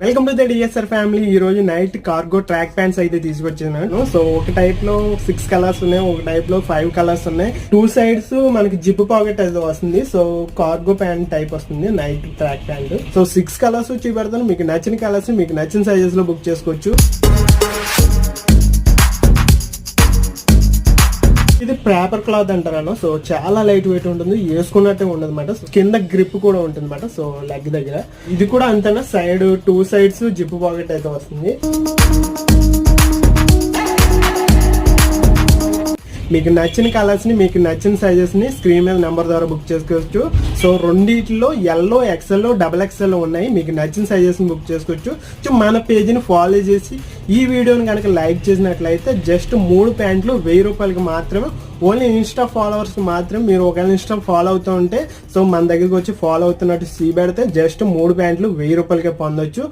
Welcome to the DSR family. ఈ రోజు night cargo track pants అయితే తీసుకొచ్చాను. సో ఒక టైప్ లో 6 కలర్స్ ఉన్నాయి, ఒక టైప్ లో 5 కలర్స్ ఉన్నాయి. 2 సైడ్స్ మనకి జిప్ పాకెట్ అయితే వస్తుంది. సో కార్గో ప్యాంట్ టైప్ వస్తుంది night track pant. So 6 colours చూపెడతాను. మీకు నచ్చిన కలర్స్ మీకు నచ్చిన సైజెస్ లో బుక్ చేసుకోవచ్చు. ఇది పేపర్ క్లాత్ అంటారా. సో చాలా లైట్ వెయిట్ ఉంటుంది, వేసుకున్నట్టే ఉండదు అనమాట. కింద గ్రిప్ కూడా ఉంటుంది అనమాట. సో లెగ్ దగ్గర ఇది కూడా అంతేనా, సైడ్ 2 సైడ్స్ జిప్ పాకెట్ అయితే వస్తుంది. మీకు నచ్చిన కలర్స్ ని మీకు నచ్చిన సైజెస్ ని స్క్రీన్ మీద నెంబర్ ద్వారా బుక్ చేసుకోవచ్చు. సో రెండిట్లో ఎల్లో, ఎక్స్ఎల్, XXL ఉన్నాయి. మీకు నచ్చిన సైజెస్ ని బుక్ చేసుకోవచ్చు. మన పేజీని ఫాలో చేసి ఈ వీడియోని కనుక లైక్ చేసినట్లయితే జస్ట్ 3 ప్యాంట్లు 1000 రూపాయలకి మాత్రమే. ఓన్లీ ఇన్స్టా ఫాలోవర్స్ మాత్రం. మీరు ఒకవేళ ఇన్స్టా ఫాలో అవుతూ ఉంటే సో మన దగ్గరికి వచ్చి ఫాలో అవుతున్నట్టు పెడితే జస్ట్ 3 ప్యాంట్లు 1000 రూపాయలకే పొందొచ్చు.